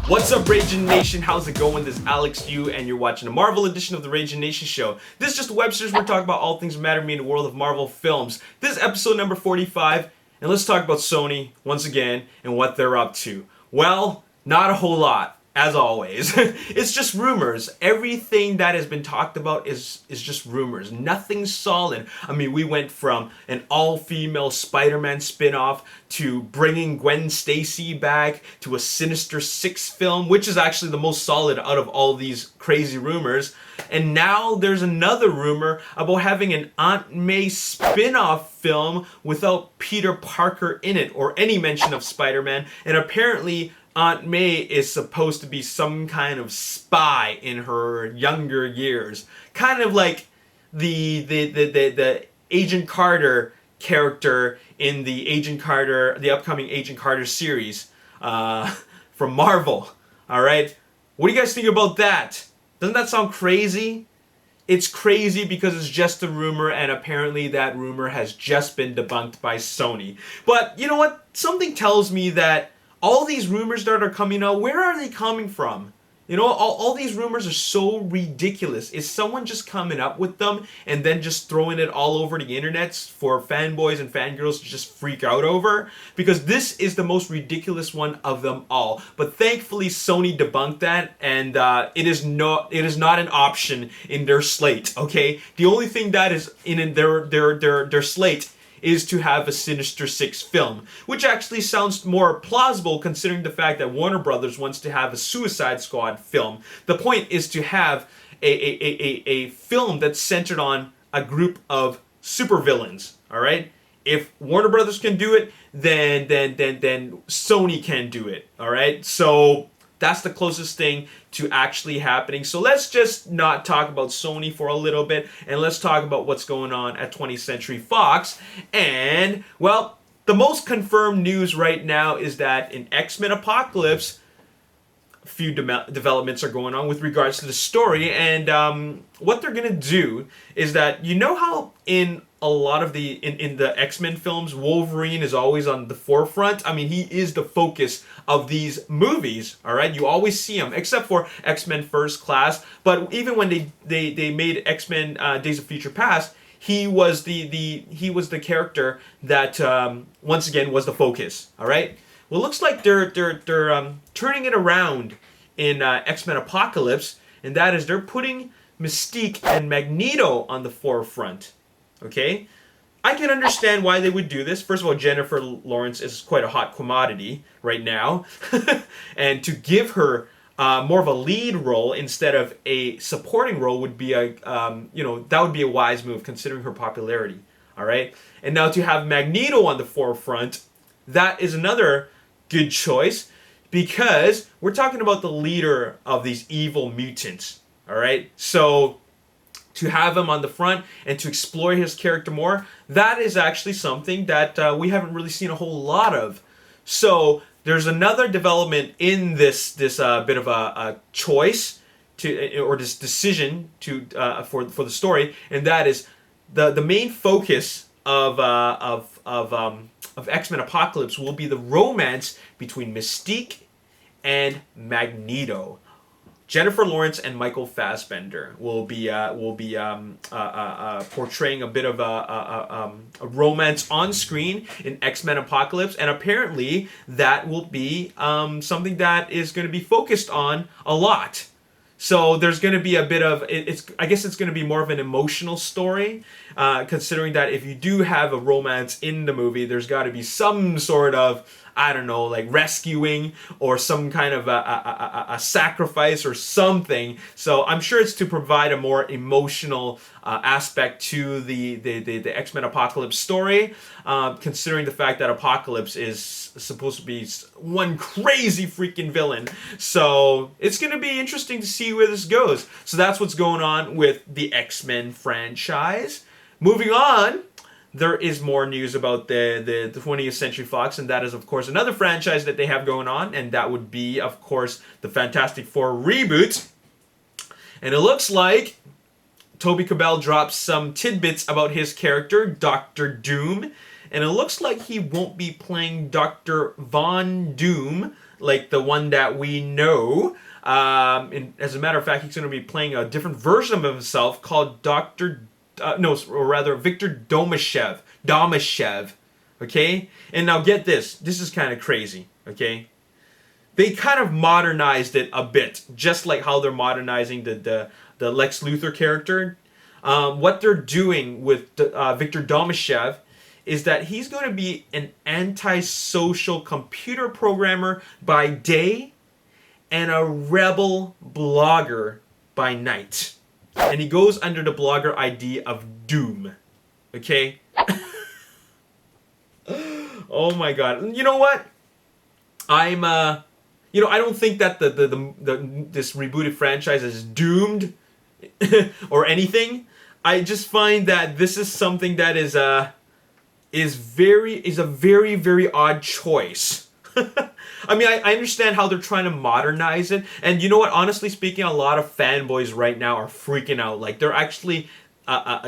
What's up, Ragin Nation? How's it going? This is Alex Yu, and you're watching a Marvel edition of the Ragin Nation Show. This is just a web series where we talk about all things that matter to me in the world of Marvel films. This is episode number 45, and let's talk about Sony once again and what they're up to. Well, not a whole lot. As always, it's just rumors. Everything that has been talked about is just rumors. Nothing solid. I mean, we went from an all-female Spider-Man spin-off to bringing Gwen Stacy back to a Sinister Six film, which is actually the most solid out of all these crazy rumors. And now there's another rumor about having an Aunt May spin-off film without Peter Parker in it or any mention of Spider-Man. And apparently Aunt May is supposed to be some kind of spy in her younger years, kind of like the Agent Carter character in the upcoming Agent Carter series from Marvel. All right, what do you guys think about that? Doesn't that sound crazy? It's crazy because it's just a rumor, and apparently that rumor has just been debunked by Sony. But you know what? Something tells me that all these rumors that are coming out, where are they coming from? You know, all these rumors are so ridiculous. Is someone just coming up with them and then just throwing it all over the internet for fanboys and fangirls to just freak out over? Because this is the most ridiculous one of them all. But thankfully, Sony debunked that, and it is not an option in their slate. Okay, the only thing that is in their slate is to have a Sinister Six film, which actually sounds more plausible considering the fact that Warner Brothers wants to have a Suicide Squad film. The point is to have a film that's centered on a group of supervillains, all right? If Warner Brothers can do it, then Sony can do it, all right? So that's the closest thing to actually happening. So let's just not talk about Sony for a little bit, and let's talk about what's going on at 20th Century Fox. And, well, the most confirmed news right now is that in X-Men Apocalypse, a few developments are going on with regards to the story. And what they're going to do is that, you know how in a lot of in the X-Men films, Wolverine is always on the forefront. I mean, he is the focus of these movies, all right? You always see him, except for X-Men First Class. But even when they made X-Men Days of Future Past, he was the character that once again was the focus, all right? Well, it looks like they're turning it around in X-Men Apocalypse, and that is they're putting Mystique and Magneto on the forefront. Okay, I can understand why they would do this. First of all, Jennifer Lawrence is quite a hot commodity right now, and to give her more of a lead role instead of a supporting role would be that would be a wise move considering her popularity. All right, and now to have Magneto on the forefront, that is another good choice because we're talking about the leader of these evil mutants. All right, so to have him on the front and to explore his character more, that is actually something that we haven't really seen a whole lot of. So there's another development in this bit of a choice or this decision for the story, and that is the main focus of X-Men Apocalypse will be the romance between Mystique and Magneto. Jennifer Lawrence and Michael Fassbender will be portraying a bit of a romance on screen in X-Men Apocalypse, and apparently that will be something that is going to be focused on a lot. So there's going to be a bit of I guess it's going to be more of an emotional story, considering that if you do have a romance in the movie, there's got to be some sort of, I don't know, like rescuing or some kind of a sacrifice or something. So I'm sure it's to provide a more emotional aspect to the X-Men Apocalypse story, considering the fact that Apocalypse is supposed to be one crazy freaking villain. So it's going to be interesting to see where this goes. So that's what's going on with the X-Men franchise. Moving on, there is more news about the 20th Century Fox, and that is, of course, another franchise that they have going on, and that would be, of course, the Fantastic Four reboot. And it looks like Toby Cabell dropped some tidbits about his character, Dr. Doom, and it looks like he won't be playing Dr. Von Doom, like the one that we know. As a matter of fact, he's going to be playing a different version of himself called or rather Victor Domashev. Okay? And now get this. This is kind of crazy. Okay? They kind of modernized it a bit, just like how they're modernizing the Lex Luthor character. What they're doing with Victor Domashev is that he's going to be an antisocial computer programmer by day and a rebel blogger by night. And he goes under the blogger ID of Doom. Okay? Oh my god. You know what? I don't think that this rebooted franchise is doomed or anything. I just find that this is something that is a very, very odd choice. I mean, I understand how they're trying to modernize it, and you know what? Honestly speaking, a lot of fanboys right now are freaking out. Like, they're actually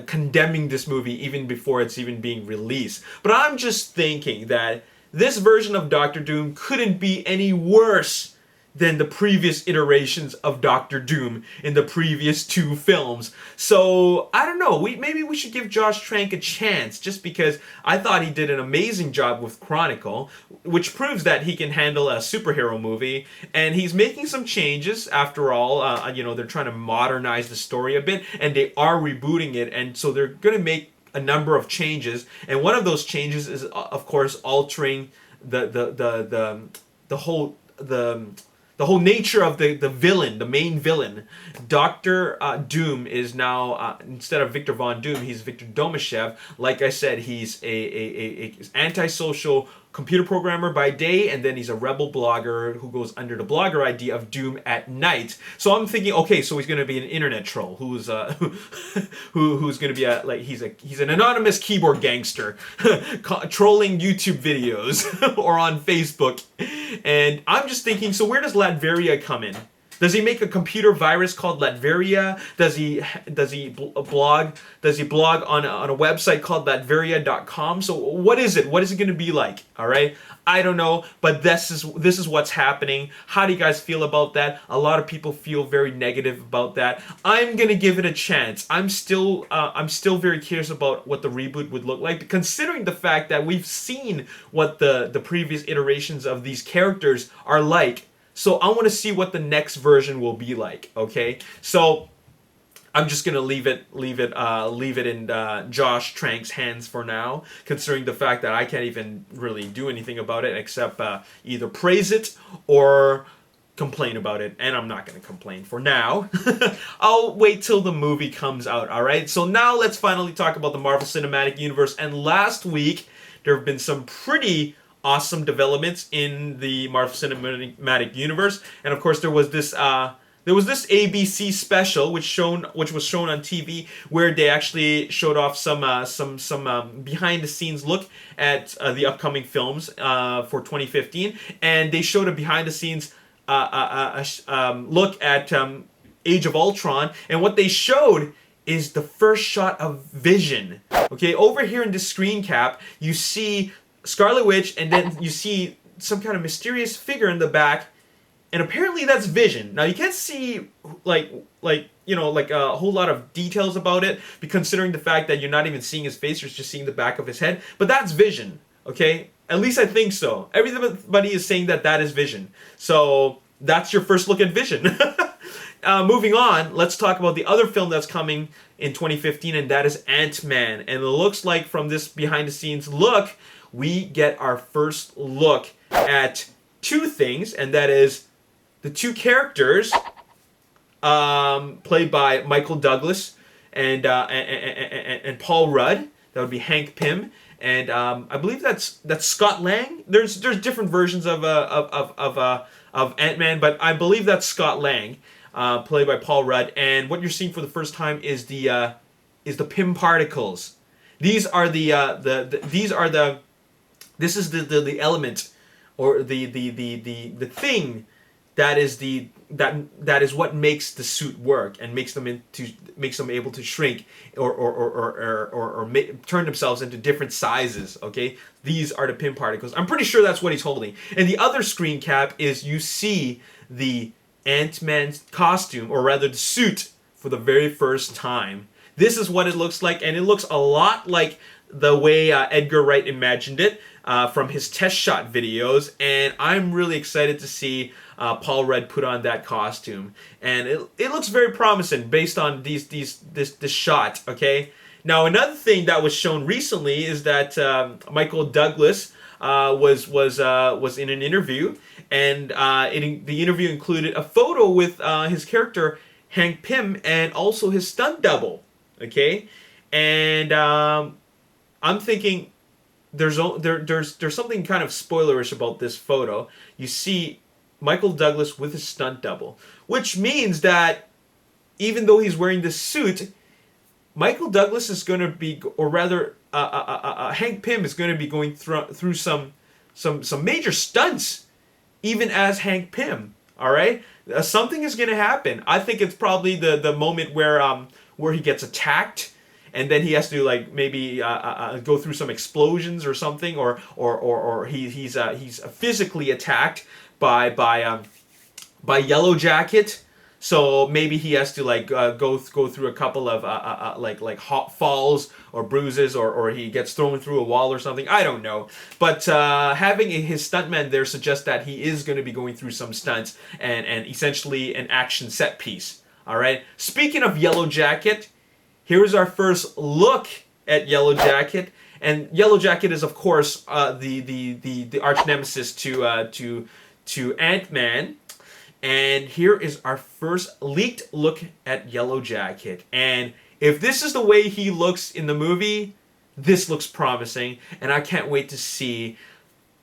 condemning this movie even before it's even being released. But I'm just thinking that this version of Doctor Doom couldn't be any worse than the previous iterations of Doctor Doom in the previous 2 films. So, I don't know, maybe we should give Josh Trank a chance, just because I thought he did an amazing job with Chronicle, which proves that he can handle a superhero movie, and he's making some changes. After all, they're trying to modernize the story a bit, and they are rebooting it, and so they're going to make a number of changes, and one of those changes is, of course, altering the whole nature of the villain, the main villain. Dr. Doom is now, instead of Victor Von Doom, he's Victor Domashev. Like I said, he's a antisocial computer programmer by day, and then he's a rebel blogger who goes under the blogger ID of Doom at night. So I'm thinking, okay, so he's going to be an internet troll who's who's going to be he's an anonymous keyboard gangster trolling YouTube videos or on Facebook. And I'm just thinking, so where does Latveria come in? Does he make a computer virus called Latveria? Does he blog? Does he blog on a website called Latveria.com? So what is it? What is it going to be like? All right, I don't know, but this is what's happening. How do you guys feel about that? A lot of people feel very negative about that. I'm gonna give it a chance. I'm still very curious about what the reboot would look like, considering the fact that we've seen what the previous iterations of these characters are like. So I want to see what the next version will be like. Okay, so I'm just gonna leave it in Josh Trank's hands for now, considering the fact that I can't even really do anything about it except either praise it or complain about it, and I'm not gonna complain for now. I'll wait till the movie comes out. All right. So now let's finally talk about the Marvel Cinematic Universe. And last week there have been some pretty awesome developments in the Marvel Cinematic Universe, and of course there was this ABC special which was shown on TV, where they actually showed off some behind the scenes look at the upcoming films for 2015, and they showed a behind the scenes look at Age of Ultron, and what they showed is the first shot of Vision. Okay, over here in the screen cap you see Scarlet Witch, and then you see some kind of mysterious figure in the back, and apparently that's Vision. Now you can't see like a whole lot of details about it, considering the fact that you're not even seeing his face, you're just seeing the back of his head. But that's Vision, okay? At least I think so. Everybody is saying that is Vision. So that's your first look at Vision. Moving on, let's talk about the other film that's coming in 2015, and that is Ant-Man. And it looks like from this behind the scenes look, we get our first look at 2 things, and that is the 2 characters played by Michael Douglas and Paul Rudd. That would be Hank Pym, and I believe that's Scott Lang. There's different versions of Ant-Man, but I believe that's Scott Lang, played by Paul Rudd. And what you're seeing for the first time is the Pym particles. These are the element, or the thing that is what makes the suit work and makes them able to shrink or turn themselves into different sizes. Okay, these are the pin particles. I'm pretty sure that's what he's holding. And the other screen cap is you see the Ant-Man's costume, or rather the suit, for the very first time. This is what it looks like, and it looks a lot like the way Edgar Wright imagined it from his test shot videos, and I'm really excited to see Paul Rudd put on that costume, and it looks very promising based on this shot. Okay, now another thing that was shown recently is that Michael Douglas was in an interview, and the interview included a photo with his character Hank Pym and also his stunt double. Okay, and I'm thinking there's something kind of spoilerish about this photo. You see Michael Douglas with his stunt double, which means that even though he's wearing this suit, Michael Douglas is going to be, or rather, Hank Pym is going to be going through some major stunts, even as Hank Pym. All right, something is going to happen. I think it's probably the moment where he gets attacked, and then he has to like maybe go through some explosions or something, or he's physically attacked by Yellowjacket. So maybe he has to like go through a couple of like hot falls or bruises, or he gets thrown through a wall or something. I don't know. But having his stuntman there suggests that he is going to be going through some stunts and essentially an action set piece. All right. Speaking of Yellowjacket, here is our first look at Yellowjacket, and Yellowjacket is of course the arch nemesis to Ant-Man. And here is our first leaked look at Yellowjacket. And if this is the way he looks in the movie, this looks promising. And I can't wait to see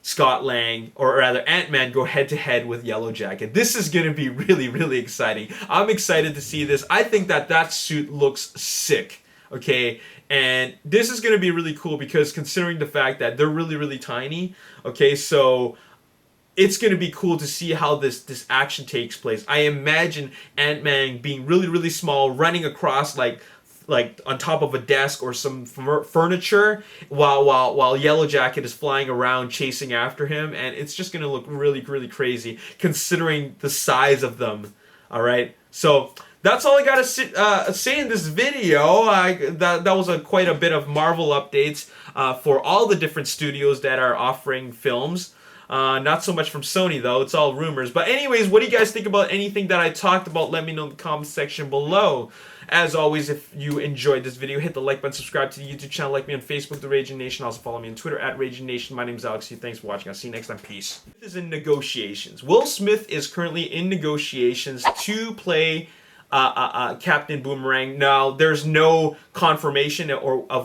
Scott Lang, or rather Ant-Man, go head-to-head with Yellowjacket. This is going to be really, really exciting. I'm excited to see this. I think that suit looks sick. Okay, and this is going to be really cool because considering the fact that they're really, really tiny. Okay, so it's going to be cool to see how this action takes place. I imagine Ant-Man being really, really small, running across like on top of a desk or some furniture, while Yellowjacket is flying around chasing after him, and it's just going to look really, really crazy considering the size of them. All right, so that's all I got to say in this video. That was quite a bit of Marvel updates for all the different studios that are offering films. Not so much from Sony though, it's all rumors. But anyways, what do you guys think about anything that I talked about? Let me know in the comment section below. As always, if you enjoyed this video, hit the like button, subscribe to the YouTube channel, like me on Facebook, The Ragin Nation. Also follow me on Twitter at Ragin Nation. My name is Alex. Thanks for watching. I'll see you next time. Peace. This is in negotiations. Will Smith is currently in negotiations to play Captain Boomerang. Now, there's no confirmation of